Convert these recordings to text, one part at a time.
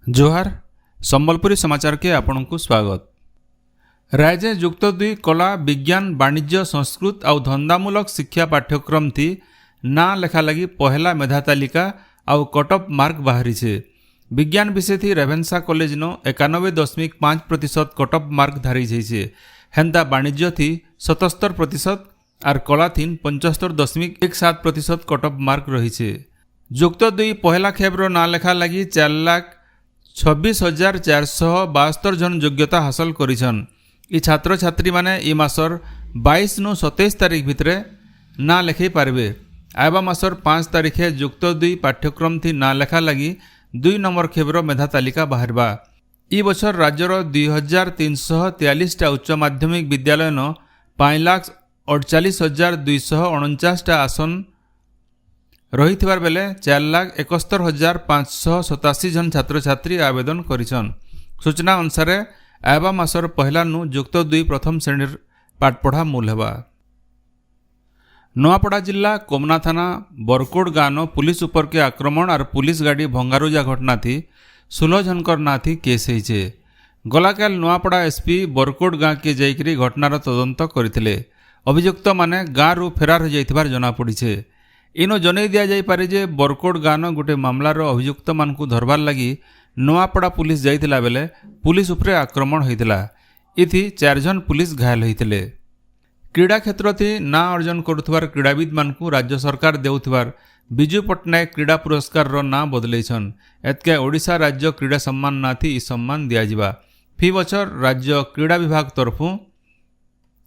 जोहार संबलपुरी समाचार के आपण को स्वागत। राज्य जुक्त 2 कला विज्ञान वाणिज्य संस्कृत और धंदामूलक शिक्षा पाठ्यक्रम थी ना लेखा लगी पहला मेधा तालिका और कटअप मार्क बाहरी छे। विज्ञान विषय थी रेभेन्सा कॉलेज नो 91.5% कटअप मार्क धारी छे। हेन्ता वाणिज्य थी 77% और कला थी 75.17% कटअप मार्क रही छे। जुक्त 2 पहला खेब्र ना लेखा लगी 4,26,472 जन योग्यता हासिल करिछन। ई छात्र छात्री माने ई मासर 22 नु 27 तारीख भितरे ना लेखै पारबे। आयबा मासर 5 तारीखे जुक्त 2 पाठ्यक्रम थी ना लेखा लगी 2 नंबर खेब्र मेधा तालिका बाहरबा। ई बछर राज्यर 2343 टा उच्च माध्यमिक विद्यालय न 5,48,249 टा आसन रही थिबार बेले 4,71,587 जन छात्र छात्री आवेदन करिछन। सूचना अनुसार आयबा मासर पहला नु जुक्त 2 प्रथम श्रेणी पाठपढ़ा मूल हेबा। नोआपड़ा जिला कोमना थाना बरकोड गाँव पुलिस उपर के आक्रमण और पुलिस गाड़ी भंगारुजा घटना थी 16 जनकर ना थी केस होइछे। गलाकाल नोआपड़ा एसपी बरकोड गाँव के जाइकरी घटनार तदंत करथिले। अभियुक्त माने गाँव रु फेरार हो जाइथिबार जना पड़िछे। इनो जनै दिया जाई पारे जे बरकोड गाँव गोटे मामलार अभियुक्त मानकु धरबार लगी नोआपड़ा पुलिस जाइथिला बेले पुलिस उपरे आक्रमण होइथिला। इथि 4 जन पुलिस घायल होइथिले। क्रीड़ा क्षेत्र थी ना अर्जन करुथबार क्रीड़ाविद मानकु राज्य सरकार देउथबार बिजू पट्टनायक क्रीड़ा पुरस्कार रो ना बदलैछन। एतके ओडिशा राज्य क्रीड़ा सम्मान ना थी ई सम्मान दिया जिबा। फी बछर राज्य क्रीड़ा विभाग तरफु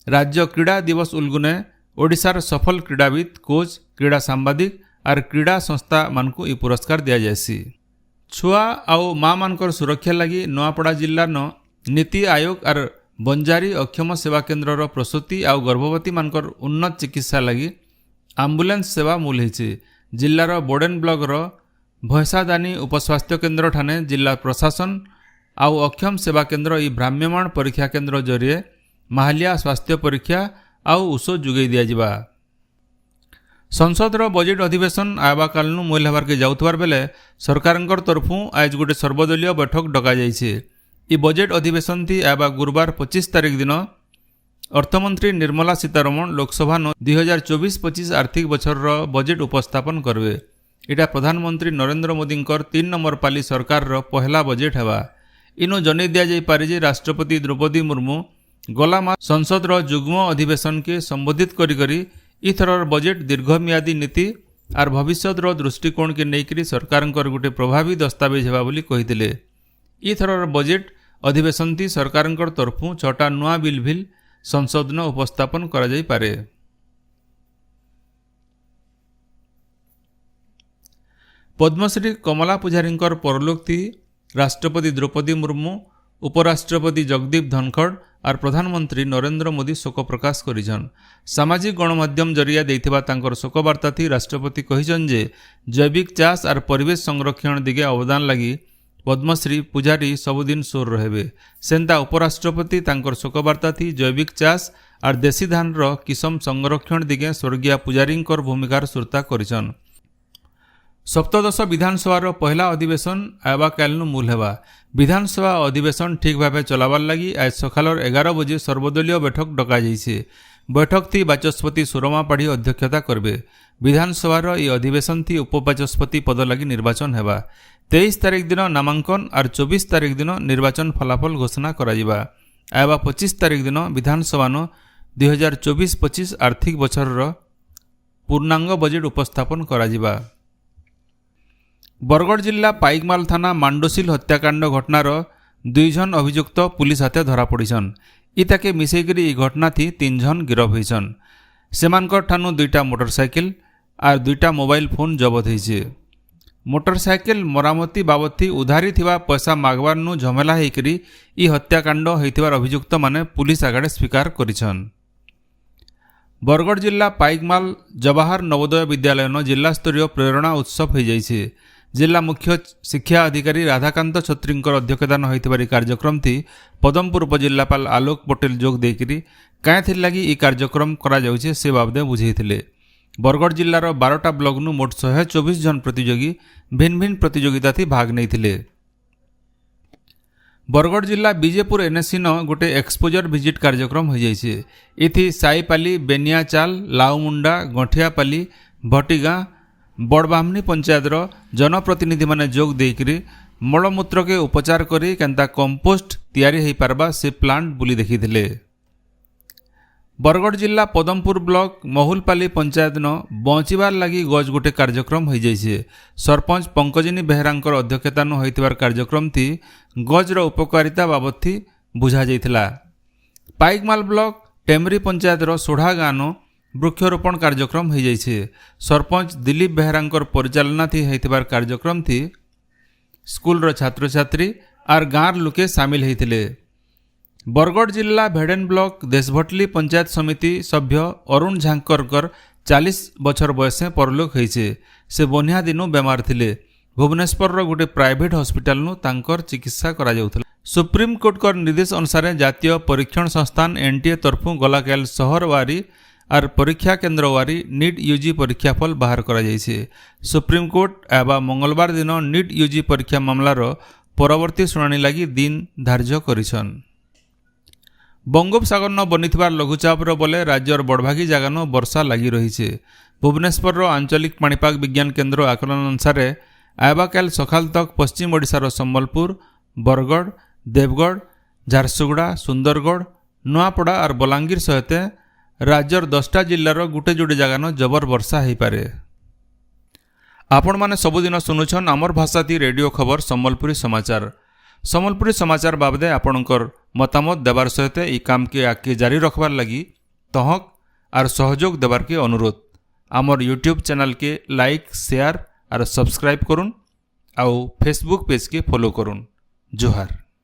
राज्य क्रीड़ा दिवस उल्गुने ओडिशार सफल क्रीड़ाविद कोच क्रीड़ा सांबादिक और क्रीड़ा संस्था मानकु ई पुरस्कार दिया जायसी। छुआ आउ माँ मानकर सुरक्षा लगी नोआपड़ा जिल्ला न नीति आयोग और बंजारी अक्षम सेवा केन्द्र प्रसूति आउ गर्भवती मानकर उन्नत चिकित्सा लगी आम्बुलेंस सेवा मूल होइछे। जिल्लार बोडेन ब्लॉक भैंसादानी उपस्वास्थ्य केन्द्र ठाने जिला प्रशासन आउ अक्षम सेवा केन्द्र ई भ्राम्यमाण परीक्षा केन्द्र जरिए माहालिया स्वास्थ्य परीक्षा आउ ଔଷଧ जोगई दिया जिबा। संसदर बजेट अधिवेशन आयबा कालनु मूल हेबार के जाउथबार बेले सरकारंकर तरफु आज गोटे सर्वदलीय बैठक डका जाइछे। ई बजेट अधिवेशन थी आयबा गुरुवार 25 तारीख दिन अर्थमंत्री निर्मला सीतारमण लोकसभा 2024-25 आर्थिक बछर बजेट उपस्थापन करबे। इटा प्रधानमंत्री नरेंद्र मोदी 3 नंबर पाली सरकार पहला बजेट हेबा। इनो जनै दिया जाई पारे जे राष्ट्रपति द्रौपदी मुर्मू गला मास संसद जुग्म अधिवेशन के संबोधित करी इथरर बजेट दीर्घमियादी नीति और भविष्यत दृष्टिकोण के नेकरी सरकार गोटे प्रभावी दस्तावेज हेबा बोली कहिथिले। इथरर बजेट अधिवेशन थी सरकार तरफु 6टा नुआ बिल संसद न उपस्थापन करा जाई पारे। पद्मश्री कमला पुजारी परलोक थी राष्ट्रपति द्रौपदी मुर्मू उपराष्ट्रपति जगदीप धनखड़ और प्रधानमंत्री नरेंद्र मोदी शोक प्रकाश करिछन। सामाजिक गणमाध्यम जरिया देथिबा तांकर शोक वार्ता थी राष्ट्रपति कहिछन जे जैविक चाष और परिवेश संरक्षण दिगे अवदान लगी पद्मश्री पुजारी सबुदिन सोर रहेबे। सेंता उपराष्ट्रपति तांकर शोक वार्ता थी जैविक चाष और देशी धान किसम संरक्षण दिगे स्वर्गीय पुजारी भूमिकार सुरता करिछन। सप्तदश विधानसभा पहला अधिवेशन आयबा कालनु मूल हेबा। विधानसभा अधिवेशन ठीक भाव चलावार लगी आज सकाल 11 बजे सर्वदलीय बैठक डका जाइछे। बैठक थी बाचस्पति सुरमा पाढ़ी अध्यक्षता करबे। विधानसभा ई अधिवेशन थी उपबाचस्पति पद लगी निर्वाचन हेबा। 23 तारीख दिन नामांकन और 24 तारीख दिन निर्वाचन फलाफल घोषणा कराजिबा। आयबा 25 तारीख दिन विधानसभा 2024-25 आर्थिक बछर पूर्णांग बजेट उपस्थापन कराजिबा। बरगढ़ जिला पाइकमाल थाना मांडोसिल हत्याकांड घटनार 2 जन अभियुक्त पुलिस हाथे धरा पड़ीछन। इताके मिसेकरी ई घटना थी 3 जन गिरफ होइछन। सेमानकर ठानु 2टा मोटरसाइकिल और 2टा मोबाइल फोन जबत होइछे। मोटरसाइकिल मरामती बाबद थी उधारी थिबा पैसा मागवार नु झमेला हेकरी ई हत्याकांड होइथिबार अभियुक्त माने पुलिस आगड़े स्वीकार करिछन। बरगढ़ जिला पाइकमाल जवाहर नवोदय विद्यालय जिला स्तरीय प्रेरणा उत्सव हो जाइछे। जिला मुख्य शिक्षा अधिकारी राधाकांत छत्री अध्यक्षतान होइथिबार कार्यक्रम थी पदमपुर उपजिल्लापाल आलोक पटेल जोग देकरी काए थिर लगी ई कार्यक्रम करा जाउछे से बाबदे बुझेइथिले। बरगढ़ जिल्लार 12टा ब्लॉक मोट 124 जन प्रतियोगी भिन्न भिन्न प्रतियोगिता थी भाग नहीं थिले। बरगढ़ जिला बीजेपुर एनएससी न गोटे एक्सपोजर विजिट कार्यक्रम हो जाइए। इथि साईपाली, बेनियाचाल, लाउमुंडा, गंठियापाली, भटीगाँ, बड़बामनी पंचायतर जनप्रतिनिधि माने जोग देकरी मलमूत्र के उपचार करी केंता कंपोस्ट तैयारी हो पारबा से प्लांट बुली देखिथिले। बरगढ़ जिला पदमपुर ब्लॉक महुलपाली पंचायत न बंचिबार लगी गज गोटे कार्यक्रम हो जाइए। सरपंच पंकजिनी बेहरांकर अध्यक्षता होइतिबार कार्यक्रम थी गजर उपकारिता बाबद थी बुझा जाइथिला। पाइकमाल ब्लॉक टेमरी पंचायतर सोढ़ा गाँव वृक्षरोपण कार्यक्रम हो जाइए। सरपंच दिलीप बेहरांकर परिचालना थी होइतिबार कार्यक्रम थी स्कूल छात्र छात्री आर गाँर लोके सामिल होइथिले। बरगढ़ जिला भेडेन ब्लॉक देशभटली पंचायत समिति सभ्य अरुण झांकरकर 40 बछर बयसे परलोक होइछे। से बनिया दिनु बेमार थिले। भुवनेश्वर गोटे प्राइवेट हॉस्पिटल नु तांकर चिकित्सा करा जाउथला। सुप्रीम कोर्ट कर निर्देश अनुसार जातीय परीक्षण संस्थान एनटीए तरफु गलाकाल शहरवारी आर परीक्षा केन्द्रवारी नीट यूजी परीक्षाफल बाहर करा जाइछे। सुप्रीम कोर्ट एबा मंगलवार दिन नीट यूजी परीक्षा मामलार परवर्ती शुणाणी लगी दिन धार्य करिछन। बंगोपसागर न बनिथिबार लघुचापर बोले राज्यर बड़भागी जगह न वर्षा लगी रही। भुवनेश्वर आंचलिक पाणीपाग विज्ञान केन्द्र आकलन अनुसार आयबाकाल सकाल तक पश्चिम ओडिशार सम्बलपुर, बरगढ़, देवगढ़, झारसुगुड़ा, सुंदरगढ़, नुआपड़ा और बलांगीर सहित राज्यर 10टा जिल्लार गुटे जोड़े जगह न जबर वर्षा हो पारे। आपण माने सबुदिन सुनुछन आमर भाषा ती रेडियो खबर सम्बलपुरी समाचार। सम्बलपुरी समाचार बाबदे आपणकर मतामत देवार सहित ई काम के आगे जारी रखबार लगी तहक आर सहयोग देवार के अनुरोध। आमर यूट्यूब चैनल के लाइक, शेयर और सब्सक्राइब करुन आउ फेसबुक पेज के फॉलो करुन। जोहार।